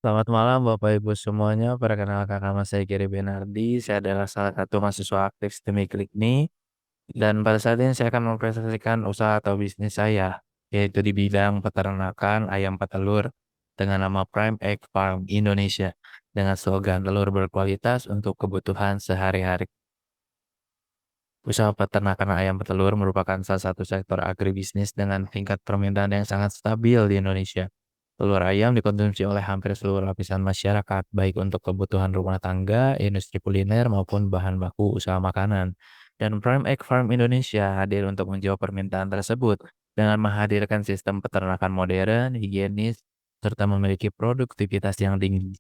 Selamat malam Bapak Ibu semuanya, perkenalkan nama saya Gary Benardi, saya adalah salah satu mahasiswa aktif STEMI Klikni, dan pada saat ini saya akan mempresentasikan usaha atau bisnis saya, yaitu di bidang peternakan ayam petelur dengan nama Prime Egg Farm Indonesia, dengan slogan telur berkualitas untuk kebutuhan sehari-hari. Usaha peternakan ayam petelur merupakan salah satu sektor agribisnis dengan tingkat permintaan yang sangat stabil di Indonesia. Telur ayam dikonsumsi oleh hampir seluruh lapisan masyarakat, baik untuk kebutuhan rumah tangga, industri kuliner, maupun bahan baku usaha makanan. Dan Prime Egg Farm Indonesia hadir untuk menjawab permintaan tersebut dengan menghadirkan sistem peternakan modern, higienis, serta memiliki produktivitas yang tinggi.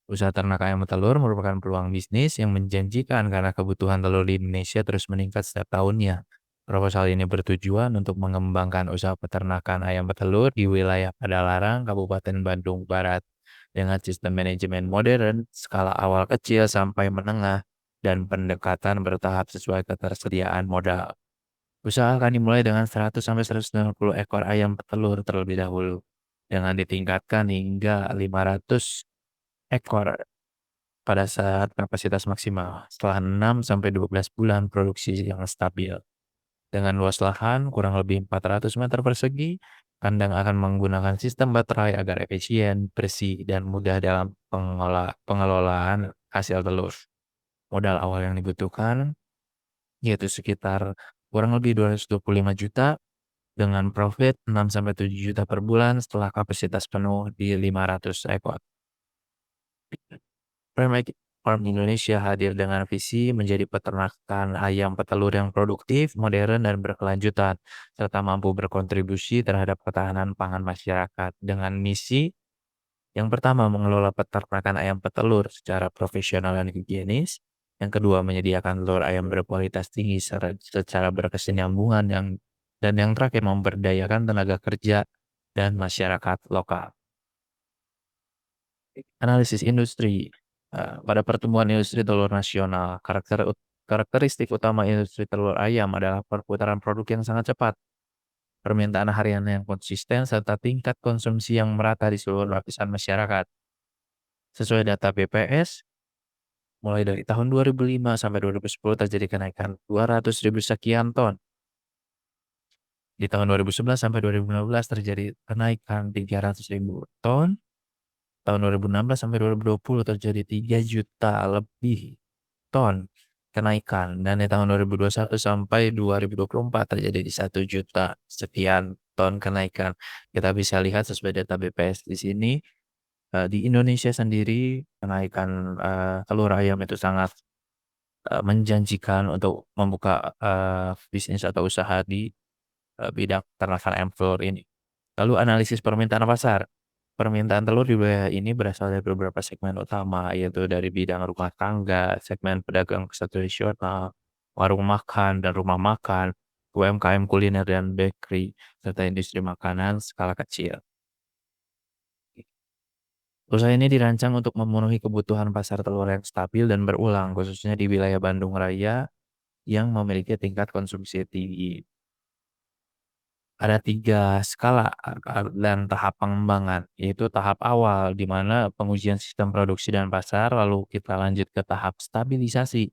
Usaha ternak ayam petelur merupakan peluang bisnis yang menjanjikan karena kebutuhan telur di Indonesia terus meningkat setiap tahunnya. Proposal ini bertujuan untuk mengembangkan usaha peternakan ayam petelur di wilayah Padalarang, Kabupaten Bandung Barat, dengan sistem manajemen modern, skala awal kecil sampai menengah, dan pendekatan bertahap sesuai ketersediaan modal. Usaha akan dimulai dengan 100 sampai 150 ekor ayam petelur terlebih dahulu, dengan ditingkatkan hingga 500 ekor pada saat kapasitas maksimal, setelah 6 sampai 12 bulan produksi yang stabil. Dengan luas lahan kurang lebih 400 meter persegi, kandang akan menggunakan sistem baterai agar efisien, bersih, dan mudah dalam pengelolaan hasil telur. Modal awal yang dibutuhkan yaitu sekitar kurang lebih 225 juta dengan profit 6 sampai 7 juta per bulan setelah kapasitas penuh di 500 ekor. Prime Farm Indonesia hadir dengan visi menjadi peternakan ayam petelur yang produktif, modern, dan berkelanjutan, serta mampu berkontribusi terhadap ketahanan pangan masyarakat dengan misi yang pertama mengelola peternakan ayam petelur secara profesional dan higienis, yang kedua menyediakan telur ayam berkualitas tinggi secara berkesinambungan dan yang terakhir memberdayakan tenaga kerja dan masyarakat lokal. Analisis industri, pada pertumbuhan industri telur nasional, karakteristik utama industri telur ayam adalah perputaran produk yang sangat cepat, permintaan harian yang konsisten, serta tingkat konsumsi yang merata di seluruh lapisan masyarakat. Sesuai data BPS, mulai dari tahun 2005 sampai 2010 terjadi kenaikan 200.000 sekian ton. Di tahun 2011 sampai 2015 terjadi kenaikan 300.000 ton. Tahun 2016 sampai 2020 terjadi 3 juta lebih ton kenaikan, dan di tahun 2021 sampai 2024 terjadi di 1 juta sekian ton kenaikan. Kita bisa lihat sesuai data BPS di sini, di Indonesia sendiri kenaikan, telur ayam itu sangat, menjanjikan untuk membuka, bisnis atau usaha di, bidang peternakan ayam telur ini. Lalu analisis permintaan pasar. Permintaan telur di wilayah ini berasal dari beberapa segmen utama, yaitu dari bidang rumah tangga, segmen pedagang tradisional, warung makan dan rumah makan, UMKM kuliner dan bakery, serta industri makanan skala kecil. Usaha ini dirancang untuk memenuhi kebutuhan pasar telur yang stabil dan berulang, khususnya di wilayah Bandung Raya yang memiliki tingkat konsumsi tinggi. Ada 3 skala dan tahap pengembangan, yaitu tahap awal di mana pengujian sistem produksi dan pasar, lalu kita lanjut ke tahap stabilisasi,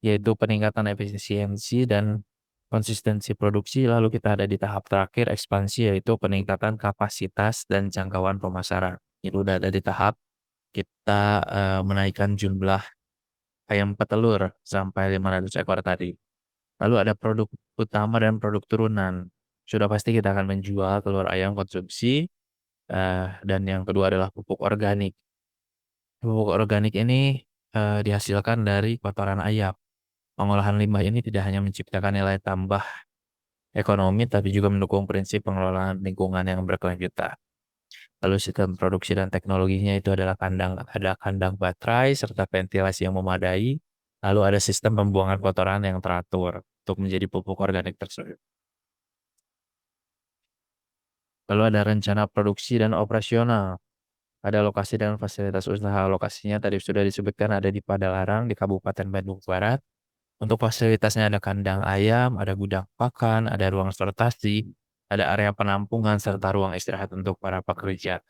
yaitu peningkatan efisiensi dan konsistensi produksi, lalu kita ada di tahap terakhir ekspansi, yaitu peningkatan kapasitas dan jangkauan pemasaran. Itu udah ada di tahap kita, menaikkan jumlah ayam petelur sampai 500 ekor tadi. Lalu ada produk utama dan produk turunan. Sudah pasti kita akan menjual telur ayam konsumsi, dan yang kedua adalah pupuk organik. Pupuk organik ini, dihasilkan dari kotoran ayam. Pengolahan limbah ini tidak hanya menciptakan nilai tambah ekonomi, tapi juga mendukung prinsip pengelolaan lingkungan yang berkelanjutan. Lalu sistem produksi dan teknologinya itu adalah ada kandang baterai serta ventilasi yang memadai, lalu ada sistem pembuangan kotoran yang teratur untuk menjadi pupuk organik tersebut. Lalu ada rencana produksi dan operasional. Ada lokasi dan fasilitas usaha. Lokasinya tadi sudah disebutkan ada di Padalarang di Kabupaten Bandung Barat. Untuk fasilitasnya ada kandang ayam, ada gudang pakan, ada ruang sortasi, ada area penampungan serta ruang istirahat untuk para pekerja.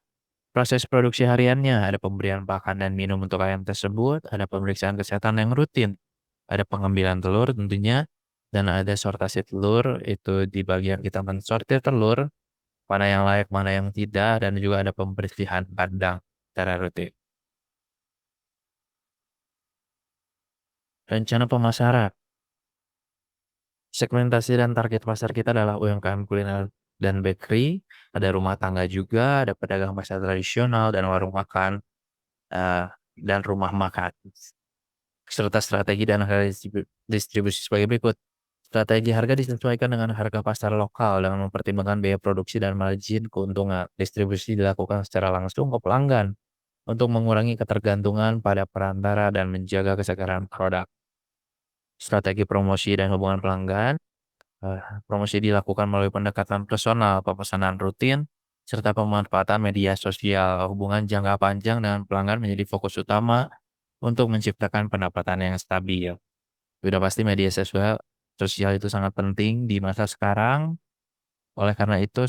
Proses produksi hariannya, ada pemberian pakan dan minum untuk ayam tersebut, ada pemeriksaan kesehatan yang rutin, ada pengambilan telur tentunya, dan ada sortasi telur, itu di bagian kita mensortir telur, mana yang layak, mana yang tidak, dan juga ada pembersihan kandang secara rutin. Rencana pemasaran, segmentasi dan target pasar kita adalah UMKM kuliner dan bakery, ada rumah tangga juga, ada pedagang pasar tradisional dan warung makan, eee, dan rumah makan. Serta strategi dan harga distribusi sebagai berikut. Strategi harga disesuaikan dengan harga pasar lokal dengan mempertimbangkan biaya produksi dan margin keuntungan. Distribusi dilakukan secara langsung ke pelanggan untuk mengurangi ketergantungan pada perantara dan menjaga kesegaran produk. Strategi promosi dan hubungan pelanggan. Promosi dilakukan melalui pendekatan personal, pemesanan rutin, serta pemanfaatan media sosial. Hubungan jangka panjang dengan pelanggan menjadi fokus utama untuk menciptakan pendapatan yang stabil. Udah pasti media sosial itu sangat penting di masa sekarang, oleh karena itu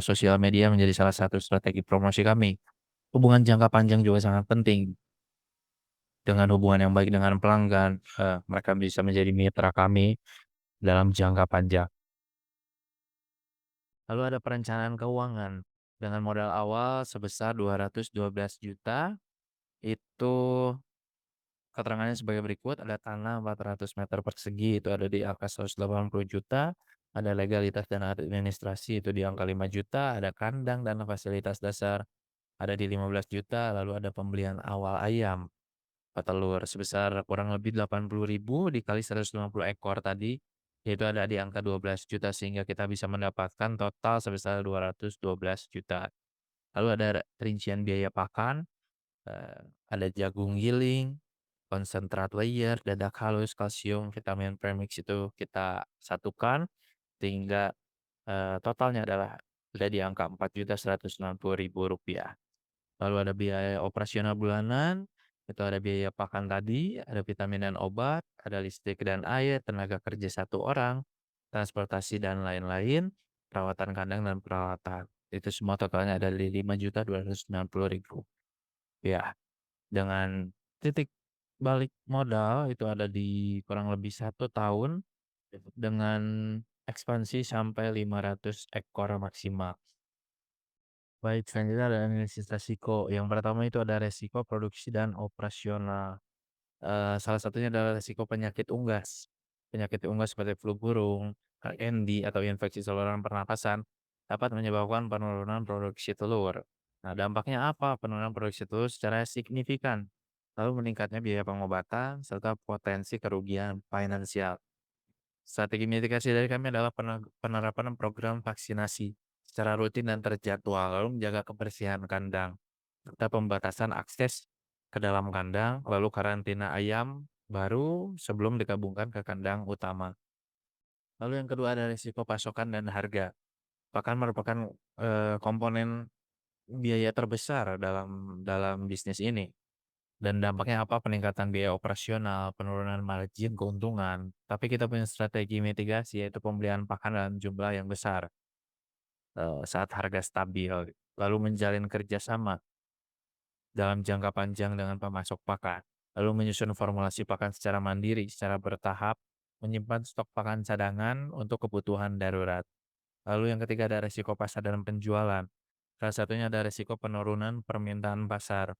sosial media menjadi salah satu strategi promosi kami. Hubungan jangka panjang juga sangat penting, dengan hubungan yang baik dengan pelanggan, mereka bisa menjadi mitra kami dalam jangka panjang. Lalu ada perencanaan keuangan, dengan modal awal sebesar 212 juta, itu keterangannya sebagai berikut, ada tanah 400 meter persegi itu ada di angka 180 juta, ada legalitas dan administrasi itu di angka 5 juta, ada kandang dan fasilitas dasar ada di 15 juta, lalu ada pembelian awal ayam, petelur sebesar kurang lebih 80.000 dikali 150 ekor tadi, yaitu ada di angka 12 juta sehingga kita bisa mendapatkan total sebesar 212 juta. Lalu ada rincian biaya pakan, eee, ada jagung giling, konsentrat layer, dadak halus, kalsium, vitamin premix itu kita satukan sehingga, totalnya adalah ada di angka Rp4.160.000. Lalu ada biaya operasional bulanan, itu ada biaya pakan tadi, ada vitamin dan obat, ada listrik dan air, tenaga kerja 1 orang, transportasi dan lain-lain, perawatan kandang dan perawatan. Itu semua totalnya ada di Rp5.290.000. Ya, dengan titik balik modal itu ada di kurang lebih 1 tahun dengan ekspansi sampai 500 ekor maksimal. Baik, selanjutnya ada analisis resiko. Yang pertama itu ada resiko produksi dan operasional. Salah satunya adalah resiko penyakit unggas. Penyakit unggas seperti flu burung, HND, atau infeksi saluran pernapasan dapat menyebabkan penurunan produksi telur. Nah, dampaknya apa? Penurunan produksi telur secara signifikan. Lalu meningkatnya biaya pengobatan serta potensi kerugian finansial. Strategi mitigasi dari kami adalah penerapan program vaksinasi secara rutin dan terjadwal, lalu menjaga kebersihan kandang, serta pembatasan akses ke dalam kandang, lalu karantina ayam baru sebelum digabungkan ke kandang utama. Lalu yang kedua ada risiko pasokan dan harga. Pakan merupakan komponen biaya terbesar dalam dalam bisnis ini. Dan dampaknya apa? Peningkatan biaya operasional, penurunan margin keuntungan. Tapi kita punya strategi mitigasi yaitu pembelian pakan dalam jumlah yang besar saat harga stabil. Lalu menjalin kerjasama dalam jangka panjang dengan pemasok pakan. Lalu menyusun formulasi pakan secara mandiri, secara bertahap, menyimpan stok pakan cadangan untuk kebutuhan darurat. Lalu yang ketiga ada resiko pasar dan penjualan. Salah satunya ada resiko penurunan permintaan pasar.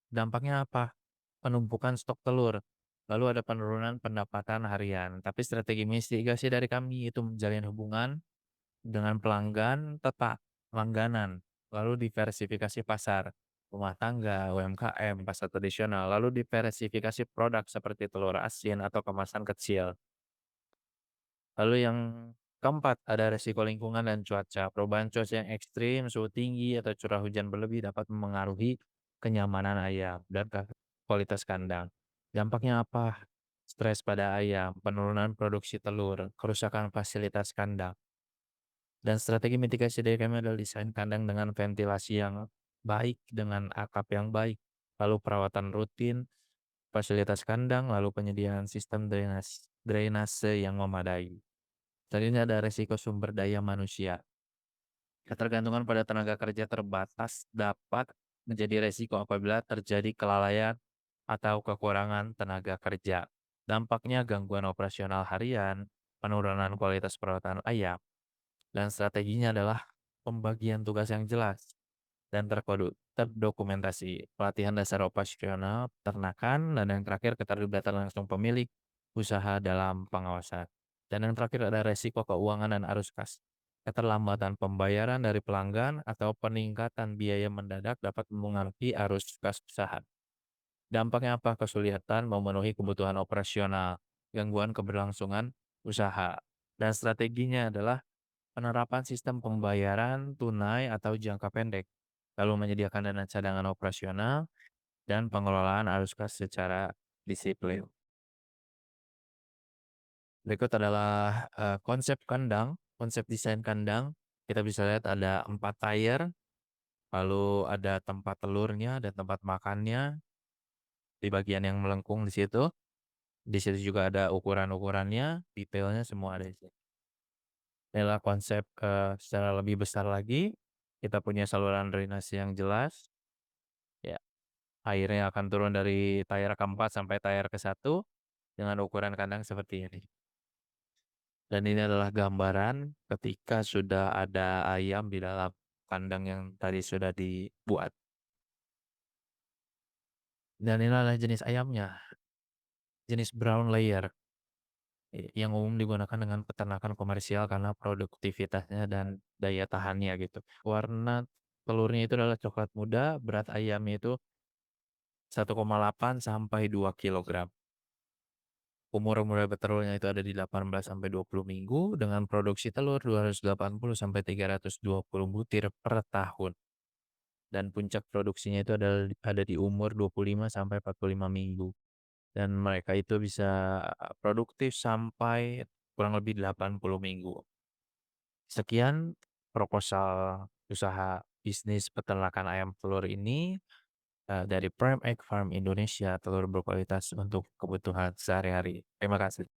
Dampaknya apa? Penumpukan stok telur, lalu ada penurunan pendapatan harian. Tapi strategi mitigasi dari kami itu menjalin hubungan dengan pelanggan tetap, langganan, lalu diversifikasi pasar, rumah tangga, UMKM, pasar tradisional, lalu diversifikasi produk seperti telur asin atau kemasan kecil. Lalu yang keempat, ada resiko lingkungan dan cuaca. Perubahan cuaca yang ekstrim, suhu tinggi, atau curah hujan berlebih dapat memengaruhi kenyamanan ayam dan kualitas kandang. Dampaknya apa? Stres pada ayam, penurunan produksi telur, kerusakan fasilitas kandang. Dan strategi mitigasi dari kami adalah desain kandang dengan ventilasi yang baik, dengan atap yang baik, lalu perawatan rutin, fasilitas kandang, lalu penyediaan sistem drainase yang memadai. Selanjutnya ada resiko sumber daya manusia. Ketergantungan pada tenaga kerja terbatas dapat menjadi resiko apabila terjadi kelalaian atau kekurangan tenaga kerja. Dampaknya gangguan operasional harian, penurunan kualitas perawatan ayam, dan strateginya adalah pembagian tugas yang jelas dan terdokumentasi, pelatihan dasar operasional, peternakan, dan yang terakhir keterlibatan langsung pemilik usaha dalam pengawasan. Dan yang terakhir ada resiko keuangan dan arus kas. Keterlambatan pembayaran dari pelanggan atau peningkatan biaya mendadak dapat mengaruhi arus kas usaha. Dampaknya apa? Kesulitan memenuhi kebutuhan operasional, gangguan keberlangsungan usaha. Dan strateginya adalah penerapan sistem pembayaran tunai atau jangka pendek, lalu menyediakan dana cadangan operasional, dan pengelolaan arus kas secara disiplin. Berikut adalah konsep kandang, konsep desain kandang. Kita bisa lihat ada 4 tier, lalu ada tempat telurnya dan tempat makannya di bagian yang melengkung di situ. Di situ juga ada ukuran-ukurannya, detailnya semua ada di situ. Inilah konsep secara lebih besar lagi. Kita punya saluran drainase yang jelas. Ya, airnya akan turun dari tier keempat sampai tier ke-1 dengan ukuran kandang seperti ini. Dan ini adalah gambaran ketika sudah ada ayam di dalam kandang yang tadi sudah dibuat. Dan ini adalah jenis ayamnya, jenis brown layer, yang umum digunakan dengan peternakan komersial karena produktivitasnya dan daya tahannya gitu. Warna telurnya itu adalah coklat muda, berat ayamnya itu 1,8 sampai 2 kilogram. Umur mulai bertelurnya itu ada di 18 sampai 20 minggu dengan produksi telur 280 sampai 320 butir per tahun. Dan puncak produksinya itu ada di umur 25 sampai 45 minggu. Dan mereka itu bisa produktif sampai kurang lebih 80 minggu. Sekian proposal usaha bisnis peternakan ayam telur ini dari Prime Egg Farm Indonesia, telur berkualitas untuk kebutuhan sehari-hari. Terima kasih.